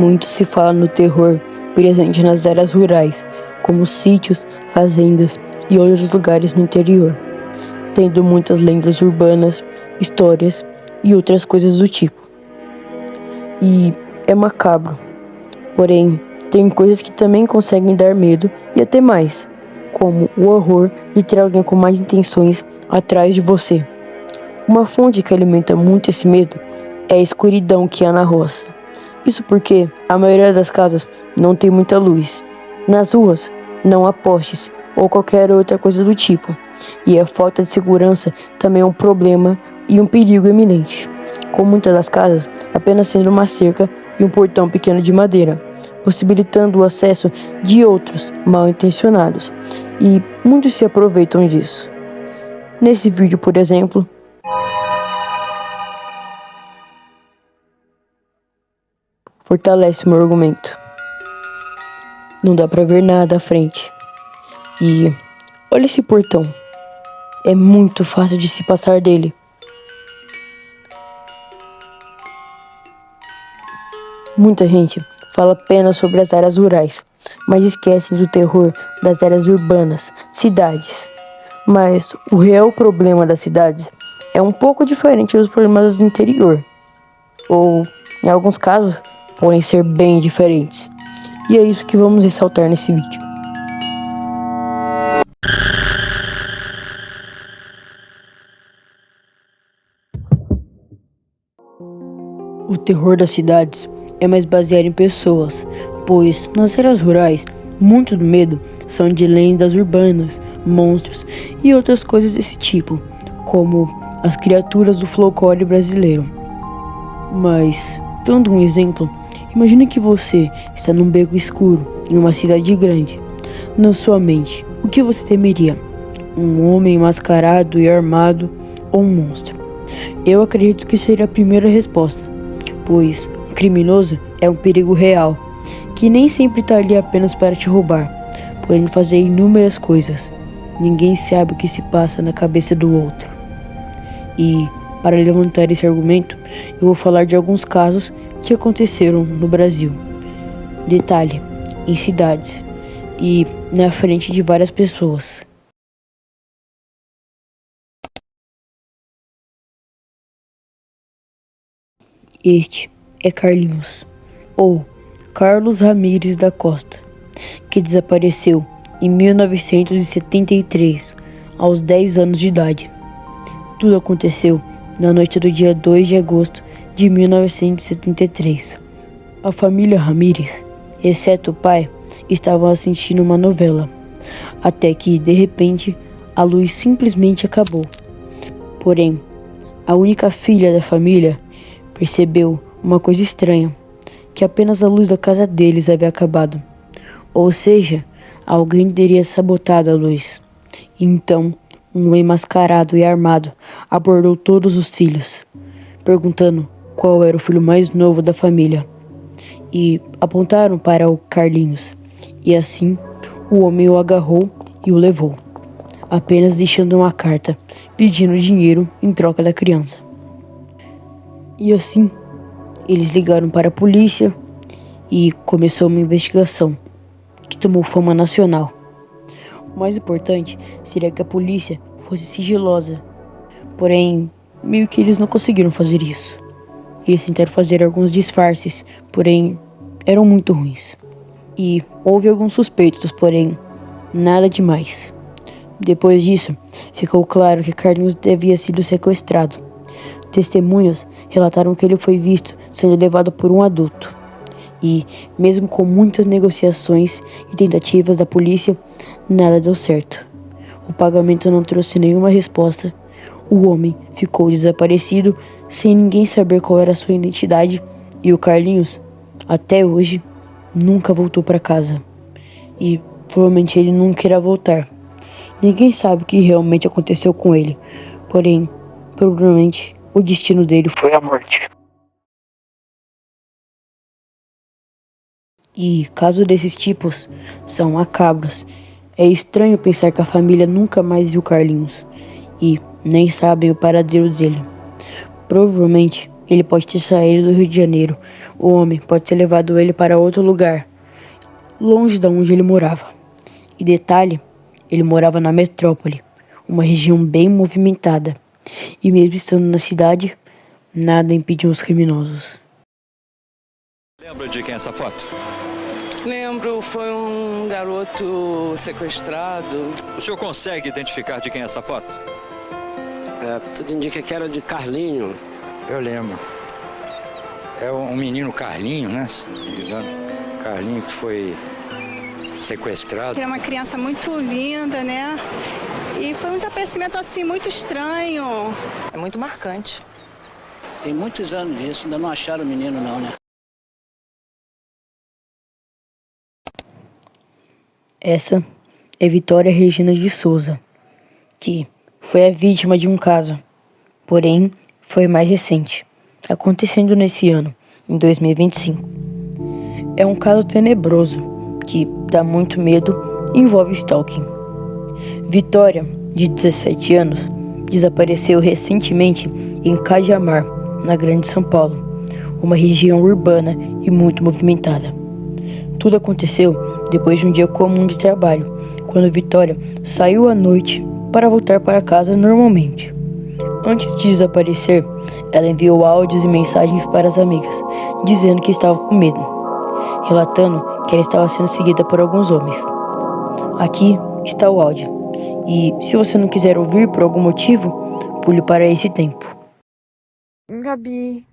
Muito se fala no terror presente nas áreas rurais, como sítios, fazendas e outros lugares no interior, tendo muitas lendas urbanas, histórias e outras coisas do tipo. E é macabro, porém, tem coisas que também conseguem dar medo e até mais, como o horror de ter alguém com más intenções atrás de você. Uma fonte que alimenta muito esse medo é a escuridão que há na roça. Isso porque a maioria das casas não tem muita luz. Nas ruas, não há postes ou qualquer outra coisa do tipo. E a falta de segurança também é um problema e um perigo iminente, com muitas das casas apenas sendo uma cerca e um portão pequeno de madeira, possibilitando o acesso de outros mal intencionados. E muitos se aproveitam disso. Nesse vídeo, por exemplo, fortalece o meu argumento. Não dá pra ver nada à frente. E olha esse portão. É muito fácil de se passar dele. Muita gente fala apenas sobre as áreas rurais, mas esquecem do terror das áreas urbanas, cidades. Mas o real problema das cidades é um pouco diferente dos problemas do interior. Ou, em alguns casos, podem ser bem diferentes. E é isso que vamos ressaltar nesse vídeo. O terror das cidades é mais baseado em pessoas, pois nas áreas rurais, muito do medo são de lendas urbanas, monstros e outras coisas desse tipo, como as criaturas do folclore brasileiro. Mas, dando um exemplo, imagine que você está num beco escuro em uma cidade grande. Na sua mente, o que você temeria? Um homem mascarado e armado ou um monstro? Eu acredito que seria a primeira resposta, pois o criminoso é um perigo real, que nem sempre está ali apenas para te roubar, porém fazer inúmeras coisas. Ninguém sabe o que se passa na cabeça do outro. E, para levantar esse argumento, eu vou falar de alguns casos que aconteceram no Brasil. Detalhe, em cidades e na frente de várias pessoas. Este é Carlinhos, ou Carlos Ramírez da Costa, que desapareceu em 1973, aos 10 anos de idade. Tudo aconteceu na noite do dia 2 de agosto de 1973. A família Ramírez, exceto o pai, estavam assistindo uma novela, até que, de repente, a luz simplesmente acabou. Porém, a única filha da família percebeu uma coisa estranha, que apenas a luz da casa deles havia acabado. Ou seja, alguém teria sabotado a luz. Então, um homem mascarado e armado abordou todos os filhos, perguntando qual era o filho mais novo da família. E apontaram para o Carlinhos. E assim, o homem o agarrou e o levou, apenas deixando uma carta pedindo dinheiro em troca da criança. E assim, eles ligaram para a polícia e começou uma investigação que tomou fama nacional. O mais importante seria que a polícia fosse sigilosa, porém, meio que eles não conseguiram fazer isso. Eles tentaram fazer alguns disfarces, porém, eram muito ruins. E houve alguns suspeitos, porém, nada demais. Depois disso, ficou claro que Carlinhos havia sido sequestrado. Testemunhas relataram que ele foi visto sendo levado por um adulto. E, mesmo com muitas negociações e tentativas da polícia, nada deu certo. O pagamento não trouxe nenhuma resposta. O homem ficou desaparecido, sem ninguém saber qual era a sua identidade, e o Carlinhos, até hoje, nunca voltou para casa. E provavelmente ele nunca irá voltar. Ninguém sabe o que realmente aconteceu com ele, porém, provavelmente, o destino dele foi a morte. E casos desses tipos são macabros. É estranho pensar que a família nunca mais viu Carlinhos e nem sabem o paradeiro dele. Provavelmente ele pode ter saído do Rio de Janeiro. O homem pode ter levado ele para outro lugar, longe de onde ele morava. E detalhe, ele morava na metrópole, uma região bem movimentada. E mesmo estando na cidade, nada impediu os criminosos. Lembra de quem é essa foto? Lembro, foi um garoto sequestrado. O senhor consegue identificar de quem é essa foto? Tudo indica que era de Carlinho. Eu lembro. É um menino Carlinho, né? Se não me engano. Carlinho que foi sequestrado. Ele é uma criança muito linda, né? E foi um desaparecimento assim muito estranho. É muito marcante. Tem muitos anos disso, ainda não acharam o menino não, né? Essa é Vitória Regina de Souza, que foi a vítima de um caso, porém foi mais recente, acontecendo nesse ano, em 2025. É um caso tenebroso, que dá muito medo e envolve stalking. Vitória, de 17 anos, desapareceu recentemente em Cajamar, na Grande São Paulo, uma região urbana e muito movimentada. Tudo aconteceu depois de um dia comum de trabalho, quando Vitória saiu à noite para voltar para casa normalmente. Antes de desaparecer, ela enviou áudios e mensagens para as amigas, dizendo que estava com medo, relatando que ela estava sendo seguida por alguns homens. Aqui está o áudio, e se você não quiser ouvir por algum motivo, pule para esse tempo. Gabi,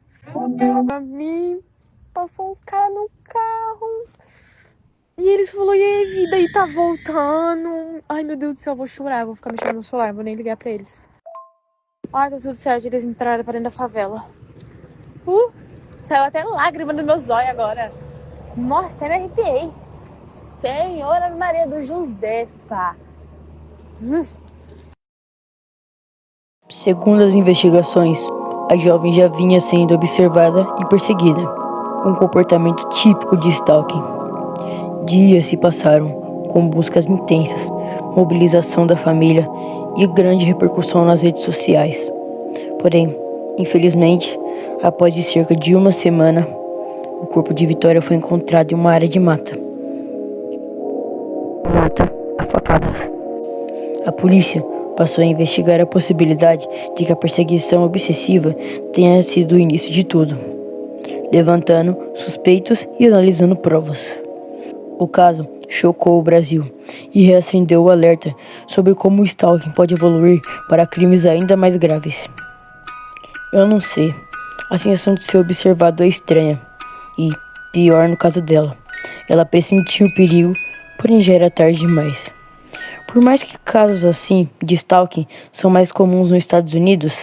passou uns caras no carro e eles falaram, e aí, vida, aí tá voltando. Ai, meu Deus do céu, eu vou chorar, vou ficar mexendo no celular, vou nem ligar pra eles. Ai, tá tudo certo, eles entraram pra dentro da favela. Saiu até lágrima dos meus olhos agora. Nossa, até me arrepiei. Senhora Maria do Josefa. Segundo as investigações, a jovem já vinha sendo observada e perseguida, um comportamento típico de stalking. Dias se passaram com buscas intensas, mobilização da família e grande repercussão nas redes sociais. Porém, infelizmente, após de cerca de uma semana, o corpo de Vitória foi encontrado em uma área de mata. Morta a facadas. A polícia passou a investigar a possibilidade de que a perseguição obsessiva tenha sido o início de tudo, levantando suspeitos e analisando provas. O caso chocou o Brasil e reacendeu o alerta sobre como o stalking pode evoluir para crimes ainda mais graves. Eu não sei, a sensação de ser observado é estranha e, pior no caso dela, ela pressentiu o perigo, porém já era tarde demais. Por mais que casos assim de stalking são mais comuns nos Estados Unidos,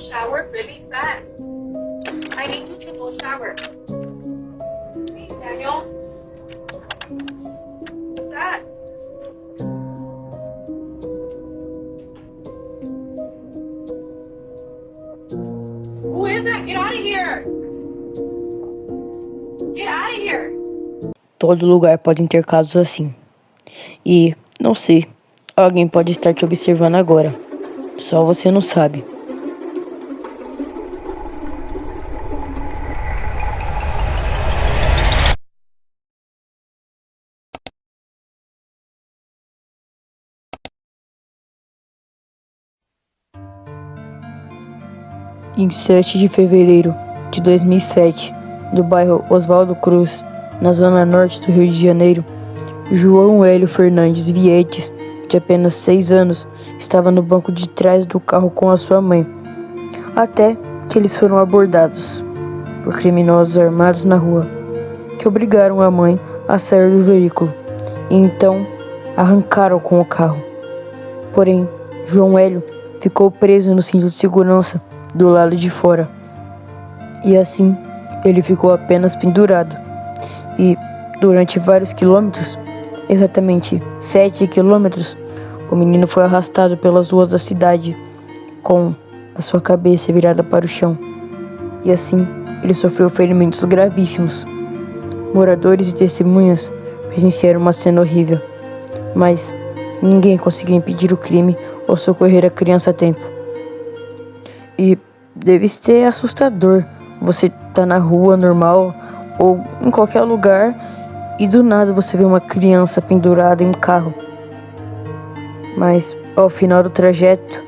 shower really fast. I need you to go shower. Please, Daniel. What's that? Who is that? Get out of here! Get out of here! todo lugar pode ter casos assim. E, não sei, alguém pode estar te observando agora. Só você não sabe. Em 7 de fevereiro de 2007, no bairro Oswaldo Cruz, na zona norte do Rio de Janeiro, João Hélio Fernandes Vietes, de apenas 6 anos, estava no banco de trás do carro com a sua mãe, até que eles foram abordados por criminosos armados na rua, que obrigaram a mãe a sair do veículo e então arrancaram com o carro. Porém, João Hélio ficou preso no cinto de segurança do lado de fora, e assim ele ficou apenas pendurado. E durante vários quilômetros, exatamente 7 quilômetros, o menino foi arrastado pelas ruas da cidade com a sua cabeça virada para o chão, e assim ele sofreu ferimentos gravíssimos. Moradores e testemunhas presenciaram uma cena horrível, mas Ninguém conseguiu impedir o crime ou socorrer a criança a tempo. E deve ser assustador. Você tá na rua normal ou em qualquer lugar e do nada você vê uma criança pendurada em um carro. Mas ao final do trajeto,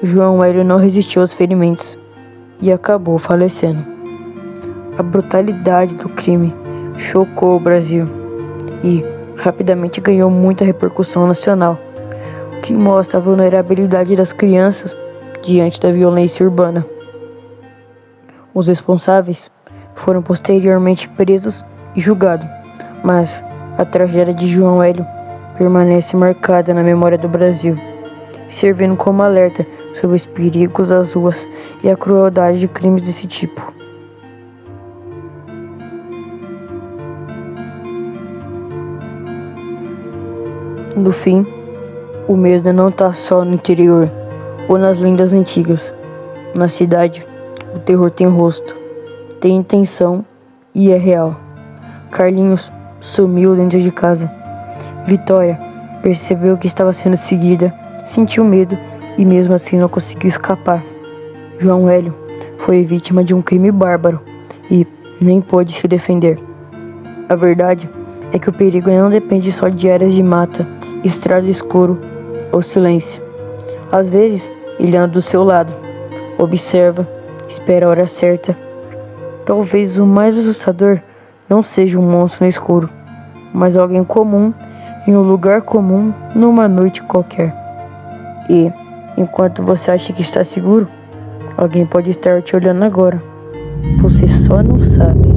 João Hélio não resistiu aos ferimentos e acabou falecendo. A brutalidade do crime chocou o Brasil e rapidamente ganhou muita repercussão nacional, o que mostra a vulnerabilidade das crianças diante da violência urbana. Os responsáveis foram posteriormente presos e julgados, mas a tragédia de João Hélio permanece marcada na memória do Brasil, servindo como alerta sobre os perigos das ruas e a crueldade de crimes desse tipo. No fim, o medo não está só no interior ou nas lendas antigas. Na cidade, o terror tem rosto, tem intenção e é real. Carlinhos sumiu dentro de casa. Vitória percebeu que estava sendo seguida, sentiu medo e mesmo assim não conseguiu escapar. João Hélio foi vítima de um crime bárbaro e nem pôde se defender. A verdade é que o perigo não depende só de áreas de mata, estrada escuro ou silêncio. Às vezes, ele anda do seu lado, observa, espera a hora certa. Talvez o mais assustador não seja um monstro no escuro, mas alguém comum em um lugar comum numa noite qualquer. E, enquanto você acha que está seguro, alguém pode estar te olhando agora. Você só não sabe.